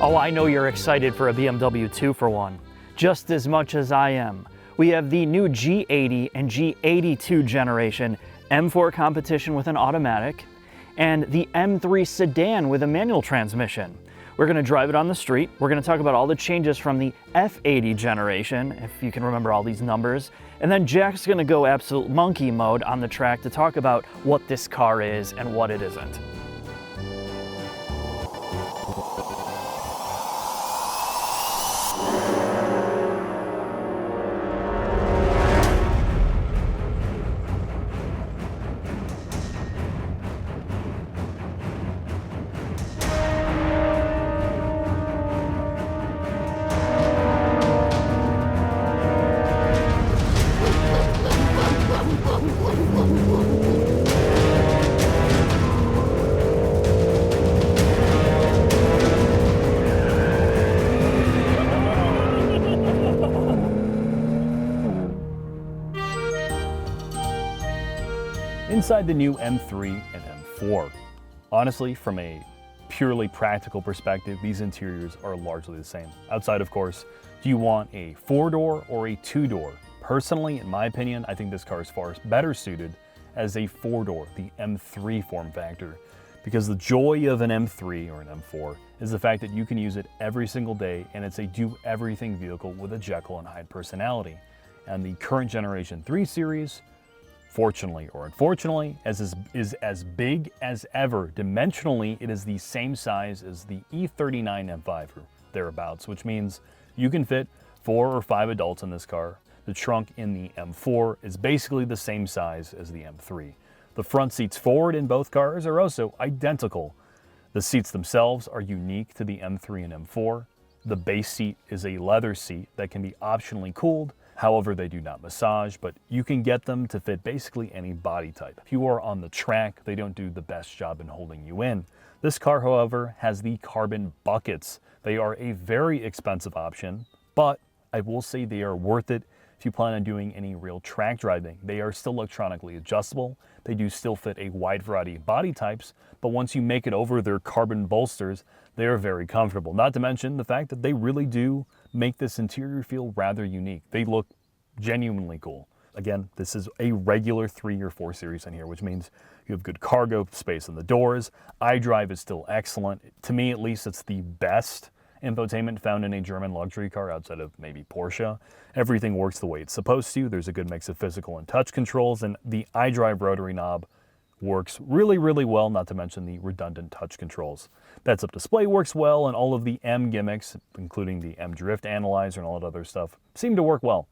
Oh, I know you're excited for a BMW 2-for-1, just as much as I am. We have the new G80 and G82 generation M4 competition with an automatic, and the M3 sedan with a manual transmission. We're gonna drive it on the street. We're gonna talk about all the changes from the F80 generation, if you can remember all these numbers. And then Jack's gonna go absolute monkey mode on the track to talk about what this car is and what it isn't. Inside the new M3 and M4. Honestly, from a purely practical perspective, these interiors are largely the same. Outside, of course, do you want a 4-door or a 2-door? Personally, in my opinion, I think this car is far better suited as a 4-door, the M3 form factor, because the joy of an M3 or an M4 is the fact that you can use it every single day, and it's a do-everything vehicle with a Jekyll and Hyde personality. And the current generation 3 Series, fortunately or unfortunately, is as big as ever. Dimensionally, it is the same size as the E39 M5 or thereabouts, which means you can fit 4 or 5 adults in this car. The trunk in the M4 is basically the same size as the M3. The front seats forward in both cars are also identical. The seats themselves are unique to the M3 and M4. The base seat is a leather seat that can be optionally cooled. However, they do not massage, but you can get them to fit basically any body type. If you are on the track, they don't do the best job in holding you in. This car, however, has the carbon buckets. They are a very expensive option, but I will say they are worth it if you plan on doing any real track driving. They are still electronically adjustable. They do still fit a wide variety of body types, but once you make it over their carbon bolsters, they are very comfortable. Not to mention the fact that they really do make this interior feel rather unique. They look genuinely cool. Again, this is a regular 3 or 4 Series in here, which means you have good cargo space in the doors. iDrive is still excellent. To me, at least, it's the best infotainment found in a German luxury car outside of maybe Porsche. Everything works the way it's supposed to. There's a good mix of physical and touch controls, and the iDrive rotary knob works really, really well, not to mention the redundant touch controls. Heads-up display works well, and all of the M gimmicks, including the M drift analyzer and all that other stuff, seem to work well.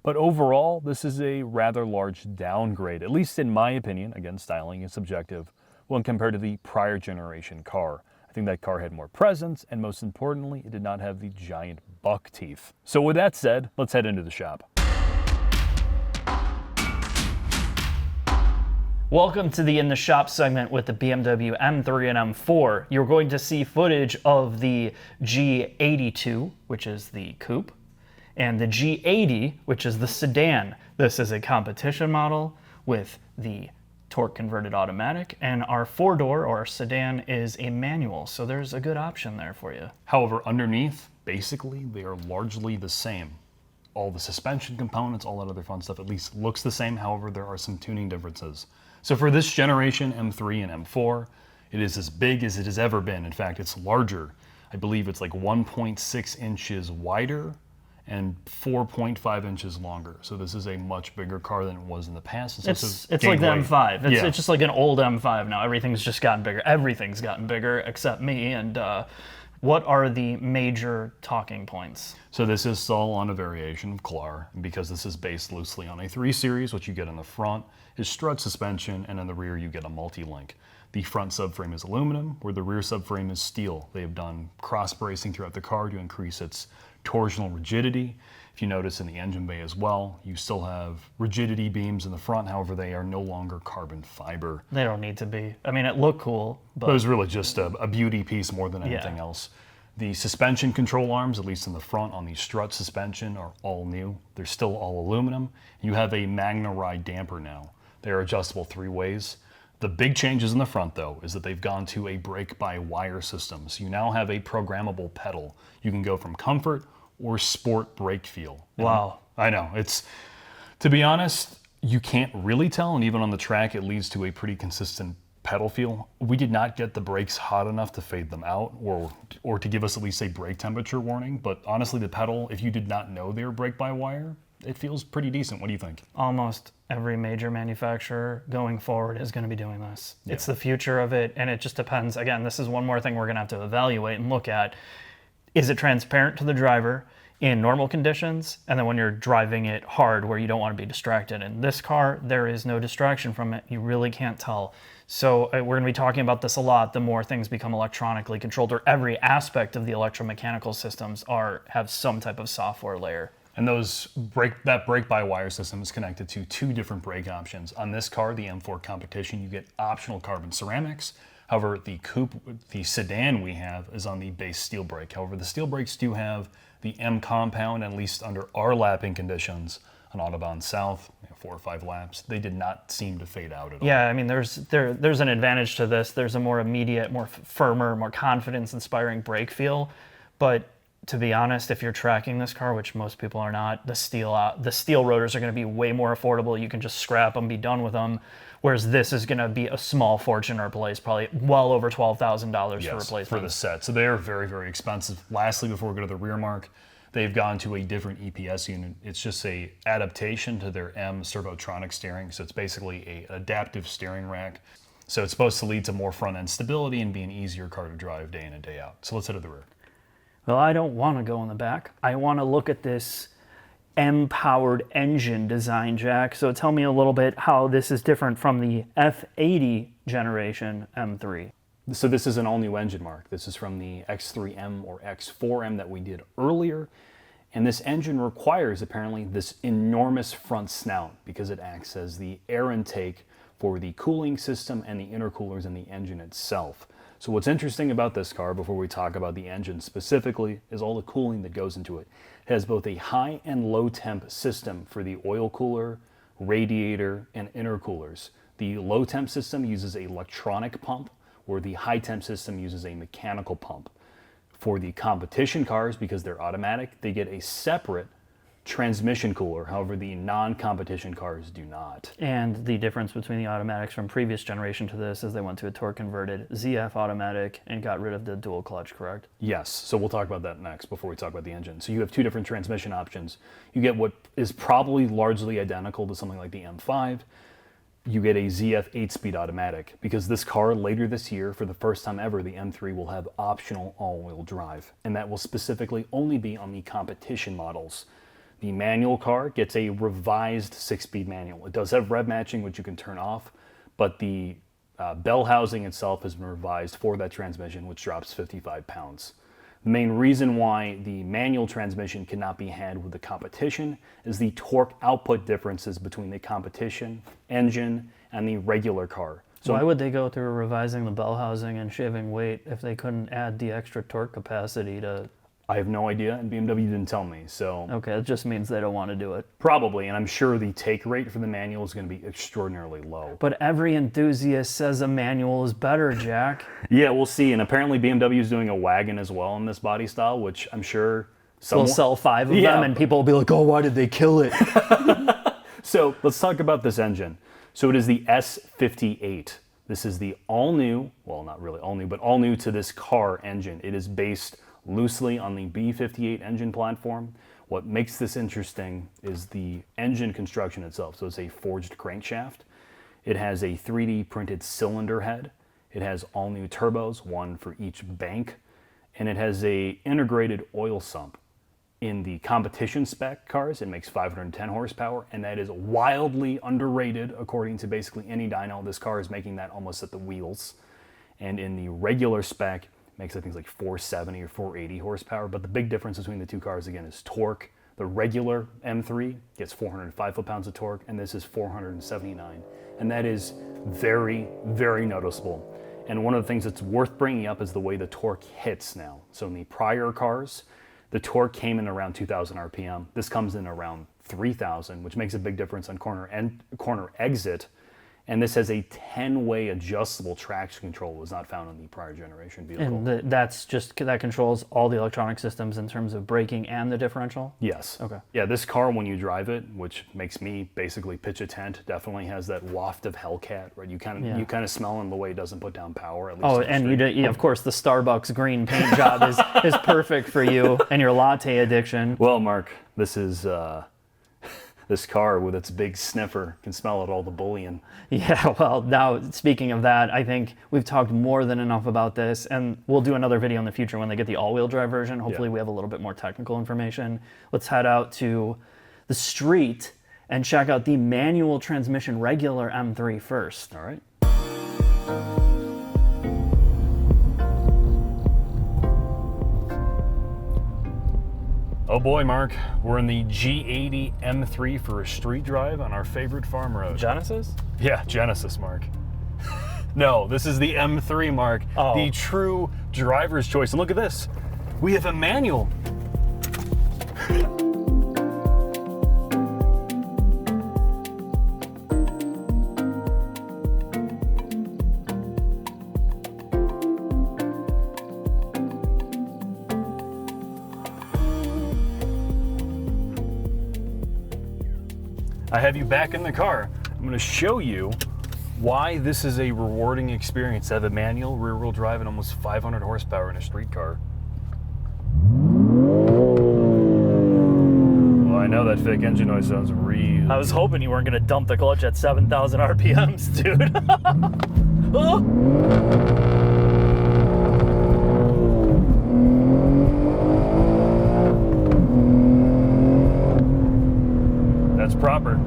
But overall, this is a rather large downgrade, at least in my opinion. Again, styling is subjective, when compared to the prior generation car. I think that car had more presence, and most importantly, it did not have the giant buck teeth. So with that said, let's head into the shop. Welcome to the In the Shop segment with the BMW M3 and M4. You're going to see footage of the G82, which is the coupe, and the G80, which is the sedan. This is a competition model with the torque converted automatic, and our 4-door or sedan is a manual, so there's a good option there for you. However, underneath, basically, they are largely the same. All the suspension components, all that other fun stuff, at least looks the same. However, there are some tuning differences. So for this generation M3 and M4, it is as big as it has ever been. In fact, it's larger. I believe it's like 1.6 inches wider and 4.5 inches longer. So this is a much bigger car than it was in the past. It's like the M5. It's just like an old M5 now. Everything's just gotten bigger. Everything's gotten bigger except me. And what are the major talking points? So this is still on a variation of Clar, because this is based loosely on a 3 Series. What you get in the front is strut suspension, and in the rear you get a multi-link. The front subframe is aluminum, where the rear subframe is steel. They have done cross bracing throughout the car to increase its torsional rigidity. If you notice in the engine bay as well, you still have rigidity beams in the front. However, they are no longer carbon fiber. They don't need to be. I mean, it looked cool, but it was really just a beauty piece more than anything else. The suspension control arms, at least in the front on the strut suspension, are all new. They're still all aluminum. You have a Magna Ride damper now. They are adjustable 3 ways. The big changes in the front, though, is that they've gone to a brake-by-wire system. So you now have a programmable pedal. You can go from comfort or sport brake feel. Wow. I know. It's, to be honest, you can't really tell, and even on the track, it leads to a pretty consistent pedal feel. We did not get the brakes hot enough to fade them out or to give us at least a brake temperature warning. But honestly, the pedal, if you did not know they were brake-by-wire, it feels pretty decent. What do you think? Almost every major manufacturer going forward is going to be doing this. Yeah. It's the future of it, and it just depends. Again, this is one more thing we're going to have to evaluate and look at. Is it transparent to the driver in normal conditions, and then when you're driving it hard where you don't want to be distracted? In this car, there is no distraction from it. You really can't tell. So we're going to be talking about this a lot. The more things become electronically controlled, or every aspect of the electromechanical systems have some type of software layer. And that brake-by-wire system is connected to two different brake options. On this car, the M4 Competition, you get optional carbon ceramics. However, the sedan we have is on the base steel brake. However, the steel brakes do have the M compound, at least under our lapping conditions on Autobahn South, 4 or 5 laps. They did not seem to fade out at all. Yeah, I mean, there's an advantage to this. There's a more immediate, more firmer, more confidence-inspiring brake feel, but to be honest, if you're tracking this car, which most people are not, the steel rotors are going to be way more affordable. You can just scrap them, be done with them. Whereas this is going to be a small fortune to replace, probably well over $12,000 for replacement. For the set. So they are very, very expensive. Lastly, before we go to the rear mark, they've gone to a different EPS unit. It's just a adaptation to their M Servotronic steering. So it's basically an adaptive steering rack. So it's supposed to lead to more front end stability and be an easier car to drive day in and day out. So let's head to the rear. Well, I don't want to go in the back. I want to look at this M-powered engine design, Jack. So tell me a little bit how this is different from the F80 generation M3. So this is an all-new engine, Mark. This is from the X3M or X4M that we did earlier. And this engine requires, apparently, this enormous front snout because it acts as the air intake for the cooling system and the intercoolers in the engine itself. So what's interesting about this car, before we talk about the engine specifically, is all the cooling that goes into it. It has both a high and low temp system for the oil cooler, radiator, and intercoolers. The low temp system uses an electronic pump, where the high temp system uses a mechanical pump. For the competition cars, because they're automatic, they get a separate transmission cooler. However, the non-competition cars do not. And the difference between the automatics from previous generation to this is they went to a torque converted ZF automatic and got rid of the dual clutch, correct? Yes, so we'll talk about that next before we talk about the engine. So you have two different transmission options. You get what is probably largely identical to something like the M5. You get a ZF 8-speed automatic, because this car later this year, for the first time ever, the M3 will have optional all-wheel drive, and that will specifically only be on the competition models. The manual car gets a revised 6-speed manual. It does have rev matching, which you can turn off, but the bell housing itself has been revised for that transmission, which drops 55 pounds. The main reason why the manual transmission cannot be had with the competition is the torque output differences between the competition engine and the regular car. So why would they go through revising the bell housing and shaving weight if they couldn't add the extra torque capacity to... I have no idea, and BMW didn't tell me, so... Okay, it just means they don't want to do it. Probably, and I'm sure the take rate for the manual is going to be extraordinarily low. But every enthusiast says a manual is better, Jack. Yeah, we'll see, and apparently BMW is doing a wagon as well in this body style, which I'm sure... We'll sell 5 of them, and people will be like, oh, why did they kill it? So, let's talk about this engine. So it is the S58. This is the all-new, well, not really all-new, but all-new to this car engine. It is based loosely on the B58 engine platform. What makes this interesting is the engine construction itself. So it's a forged crankshaft. It has a 3D printed cylinder head. It has all new turbos, one for each bank, and it has a integrated oil sump. In the competition spec cars, it makes 510 horsepower, and that is wildly underrated according to basically any dyno. This car is making that almost at the wheels. And in the regular spec, makes I think like 470 or 480 horsepower, but the big difference between the two cars again is torque. The regular M3 gets 405 foot-pounds of torque, and this is 479, and that is very, very noticeable. And one of the things that's worth bringing up is the way the torque hits now. So in the prior cars, the torque came in around 2,000 RPM. This comes in around 3,000, which makes a big difference on corner exit. And this has a 10-way adjustable traction control, was not found in the prior generation vehicle. And that controls all the electronic systems in terms of braking and the differential? Yes. Okay. Yeah, this car, when you drive it, which makes me basically pitch a tent, definitely has that waft of Hellcat, right? You kind of smell in the way it doesn't put down power. At least Oh, and of course, the Starbucks green paint job is perfect for you and your latte addiction. Well, Mark, this is this car with its big sniffer can smell out all the bullion. Yeah, well, now speaking of that, I think we've talked more than enough about this, and we'll do another video in the future when they get the all-wheel drive version. Hopefully we have a little bit more technical information. Let's head out to the street and check out the manual transmission regular M3 first. All right. Oh boy, Mark, we're in the G80 M3 for a street drive on our favorite farm road. Genesis? Yeah, Genesis, Mark. No, this is the M3, Mark. Oh. The true driver's choice. And look at this. We have a manual. I have you back in the car. I'm going to show you why this is a rewarding experience to have a manual rear-wheel drive and almost 500 horsepower in a street car. Well, I know that fake engine noise sounds real. I was hoping you weren't going to dump the clutch at 7,000 RPMs, dude. Oh. That's proper.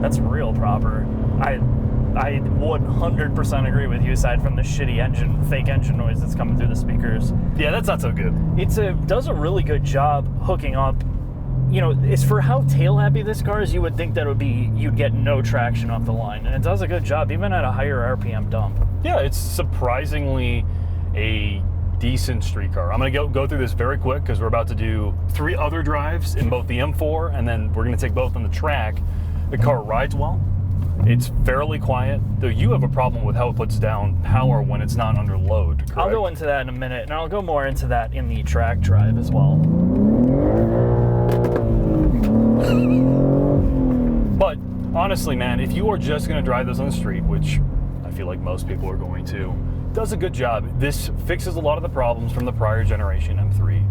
That's real proper. I 100% agree with you, aside from the shitty fake engine noise that's coming through the speakers. Yeah, that's not so good. Does a really good job hooking up. You know, it's for how tail happy this car is, you would think that you'd get no traction off the line. And it does a good job, even at a higher RPM dump. Yeah, it's surprisingly a decent street car. I'm gonna go through this very quick because we're about to do 3 other drives in both the M4, and then we're gonna take both on the track. The car rides well. It's fairly quiet, though you have a problem with how it puts down power when it's not under load, correct? I'll go into that in a minute, and I'll go more into that in the track drive as well. But honestly, man, if you are just gonna drive this on the street, which I feel like most people are going to, does a good job. This fixes a lot of the problems from the prior generation M3.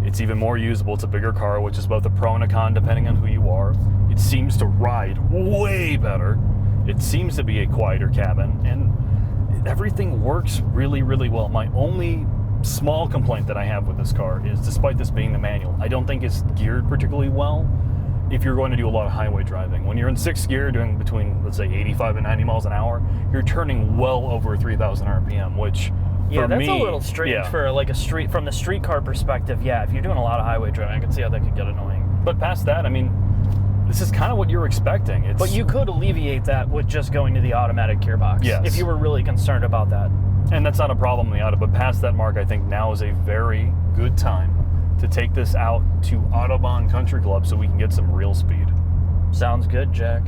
It's even more usable. It's a bigger car, which is both a pro and a con depending on who you are. It seems to ride way better. It seems to be a quieter cabin, and everything works really, really well. My only small complaint that I have with this car is, despite this being the manual, I don't think it's geared particularly well if you're going to do a lot of highway driving. When you're in 6th gear doing between, let's say, 85 and 90 miles an hour, you're turning well over 3,000 RPM, which yeah, that's me, a little strange for like from the street car perspective. Yeah, if you're doing a lot of highway driving, I can see how that could get annoying. But past that, I mean, this is kind of what you're expecting. But you could alleviate that with just going to the automatic gearbox. Yes. If you were really concerned about that. And that's not a problem in the auto, but past that mark, I think now is a very good time to take this out to Autobahn Country Club so we can get some real speed. Sounds good, Jack.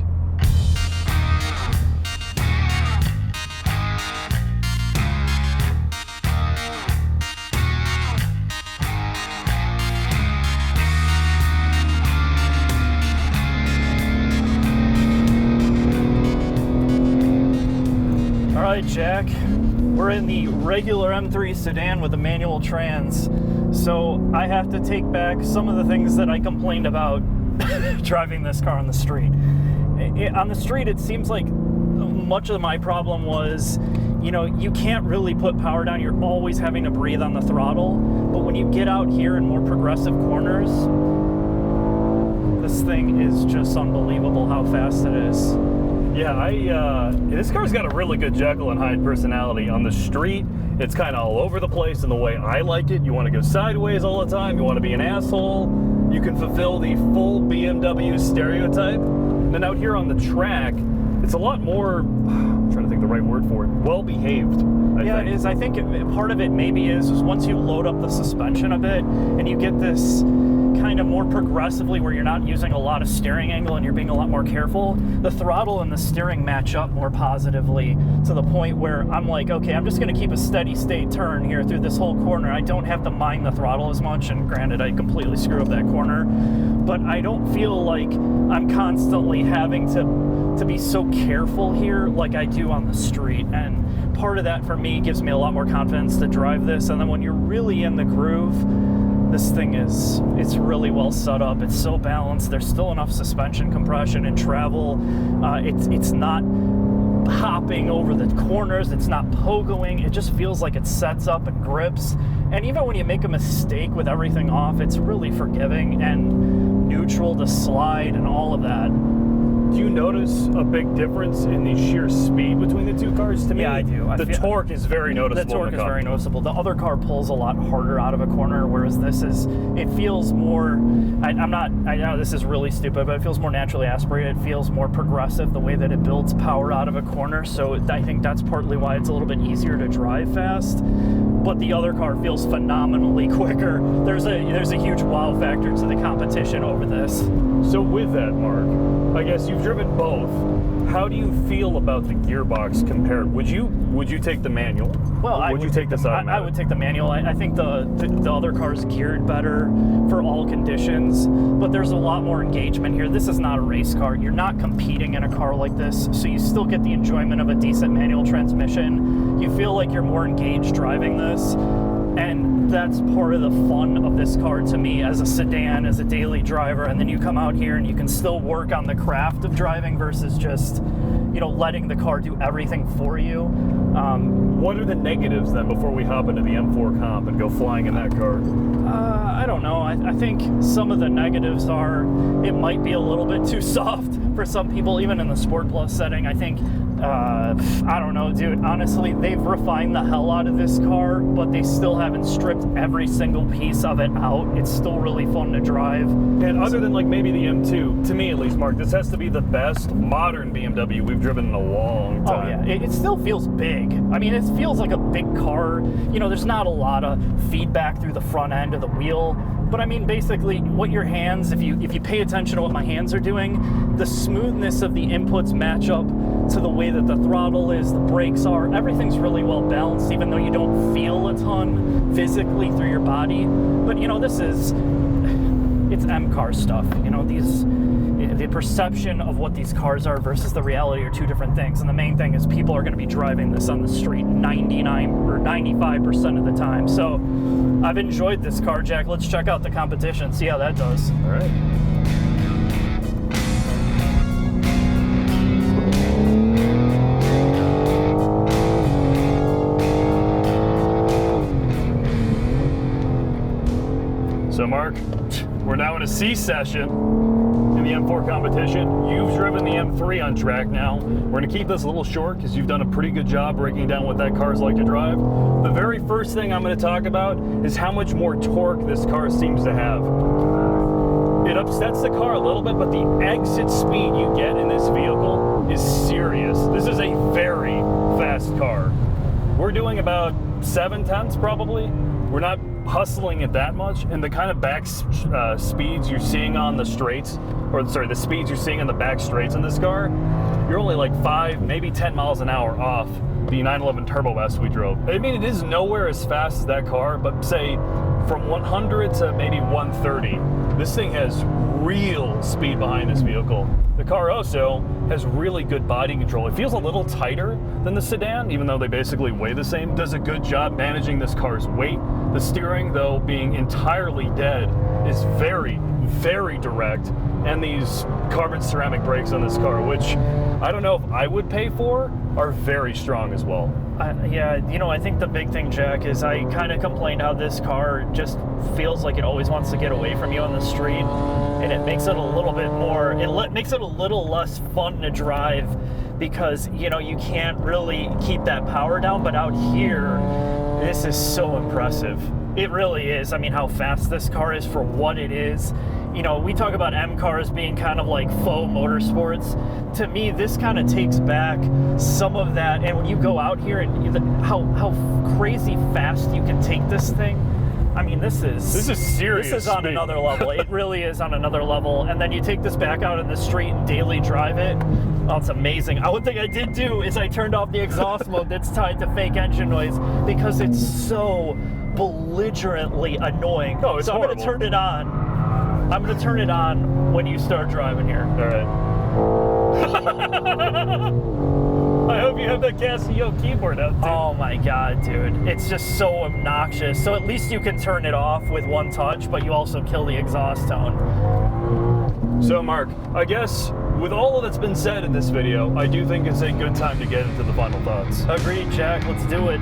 All right, Jack. We're in the regular M3 sedan with a manual trans, so I have to take back some of the things that I complained about driving this car on the street. On the street, it seems like much of my problem was, you know, you can't really put power down. You're always having to breathe on the throttle. But when you get out here in more progressive corners, this thing is just unbelievable how fast it is. Yeah, this car's got a really good Jekyll and Hyde personality. On the street, it's kind of all over the place in the way I like it. You want to go sideways all the time. You want to be an asshole. You can fulfill the full BMW stereotype. And then out here on the track, it's a lot more, I'm trying to think think the right word for it. Well behaved. Yeah, it is. I think part of it maybe is once you load up the suspension a bit and you get this kind of more progressively where you're not using a lot of steering angle and you're being a lot more careful, the throttle and the steering match up more positively to the point where I'm like, okay, I'm just going to keep a steady state turn here through this whole corner. I don't have to mind the throttle as much, and granted, I completely screw up that corner, but I don't feel like I'm constantly having to be so careful here like I do on the street. And part of that for me gives me a lot more confidence to drive this. And then when you're really in the groove, this thing it's really well set up. It's so balanced. There's still enough suspension compression and travel. It's not hopping over the corners. It's not pogoing. It just feels like it sets up and grips. And even when you make a mistake with everything off, it's really forgiving and neutral to slide and all of that. Do you notice a big difference in the sheer speed between the two cars? To me, Yeah, I do. The torque is very noticeable. The torque is very noticeable. The other car pulls a lot harder out of a corner, whereas it feels more, I know this is really stupid, but it feels more naturally aspirated. It feels more progressive, the way that it builds power out of a corner. So I think that's partly why it's a little bit easier to drive fast. But the other car feels phenomenally quicker. There's a huge wow factor to the competition over this. So with that, Mark, I guess you've driven both. How do you feel about the gearbox compared? Would you take the manual? Well, would you take this automatic? I would take the manual. I think the other car's geared better for all conditions, but there's a lot more engagement here. This is not a race car. You're not competing in a car like this, so you still get the enjoyment of a decent manual transmission. You feel like you're more engaged driving this, and that's part of the fun of this car to me as a sedan, as a daily driver. And then you come out here and you can still work on the craft of driving versus just, letting the car do everything for you. What are the negatives then before we hop into the M4 comp and go flying in that car? I don't know. I think some of the negatives are it might be a little bit too soft for some people, even in the Sport Plus setting. I think, I don't know, dude. Honestly, they've refined the hell out of this car, but they still haven't stripped every single piece of it out. It's still really fun to drive. And other than like maybe the M2, to me at least, Mark, this has to be the best modern BMW we've driven in a long time. Oh yeah, it still feels big. I mean, it feels like a big car. There's not a lot of feedback through the front end of the wheel. But I mean, basically, what your hands, if you pay attention to what my hands are doing, the smoothness of the inputs match up to the way that the throttle is, the brakes are. Everything's really well balanced, even though you don't feel a ton physically through your body. But it's M-car stuff. The perception of what these cars are versus the reality are two different things. And the main thing is people are going to be driving this on the street 99 or 95% of the time. So I've enjoyed this car, Jack. Let's check out the competition, see how that does. All right. So Mark, we're now in a C session in the M4 competition. You've driven the M3 on track now. We're gonna keep this a little short because you've done a pretty good job breaking down what that car's like to drive. The very first thing I'm gonna talk about is how much more torque this car seems to have. It upsets the car a little bit, but the exit speed you get in this vehicle is serious. This is a very fast car. We're doing about 7/10 probably. We're not hustling it that much, and the kind of back speeds you're seeing on the straights, the speeds you're seeing on the back straights in this car, you're only like 5, maybe 10 miles an hour off the 911 Turbo S we drove. I mean, it is nowhere as fast as that car, but say from 100 to maybe 130, this thing has real speed behind this vehicle. The car also has really good body control. It feels a little tighter than the sedan, even though they basically weigh the same. Does a good job managing this car's weight. The steering, though, being entirely dead, is very, very direct. And these carbon ceramic brakes on this car, which I don't know if I would pay for, are very strong as well. Yeah, I think the big thing, Jack, is I kind of complained how this car just feels like it always wants to get away from you on the street, and it makes it a little bit more, makes it a little less fun to drive because, you can't really keep that power down, but out here, this is so impressive. It really is. I mean, how fast this car is for what it is. You know, we talk about M cars being kind of like faux motorsports. To me, this kind of takes back some of that. And when you go out here and how crazy fast you can take this thing, I mean, this is serious. This is on another level. It really is on another level. And then you take this back out in the street and daily drive it. Oh, it's amazing. One thing I did do is I turned off the exhaust mode that's tied to fake engine noise because it's so belligerently annoying. Oh, it's horrible. I'm going to turn it on. I'm going to turn it on when you start driving here. All right. I hope you have that Casio keyboard out, dude. Oh my God, dude. It's just so obnoxious. So at least you can turn it off with one touch, but you also kill the exhaust tone. So Mark, I guess with all that's been said in this video, I do think it's a good time to get into the final thoughts. Agreed, Jack. Let's do it.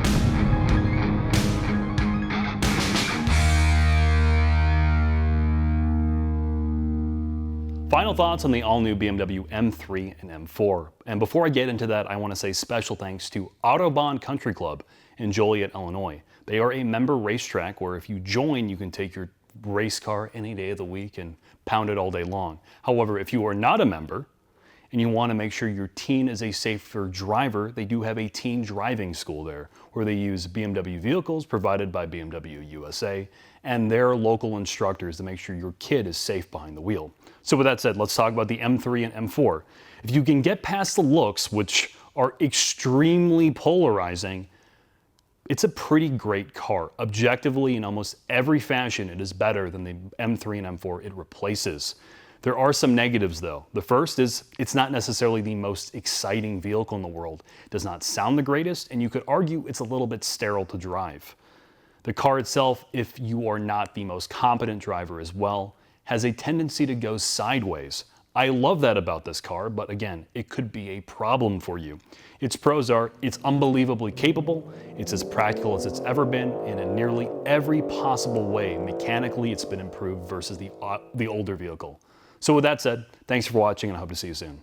Final thoughts on the all-new BMW M3 and M4. And before I get into that, I want to say special thanks to Autobahn Country Club in Joliet, Illinois. They are a member racetrack where if you join, you can take your race car any day of the week and pound it all day long. However, if you are not a member and you want to make sure your teen is a safer driver, they do have a teen driving school there where they use BMW vehicles provided by BMW USA and their local instructors to make sure your kid is safe behind the wheel. So with that said, let's talk about the M3 and M4. If you can get past the looks, which are extremely polarizing, it's a pretty great car. Objectively, in almost every fashion, it is better than the M3 and M4 it replaces. There are some negatives though. The first is it's not necessarily the most exciting vehicle in the world. It does not sound the greatest, and you could argue it's a little bit sterile to drive. The car itself, if you are not the most competent driver as well, has a tendency to go sideways. I love that about this car, but again, it could be a problem for you. Its pros are it's unbelievably capable, it's as practical as it's ever been, and in nearly every possible way, mechanically, it's been improved versus the older vehicle. So with that said, thanks for watching and I hope to see you soon.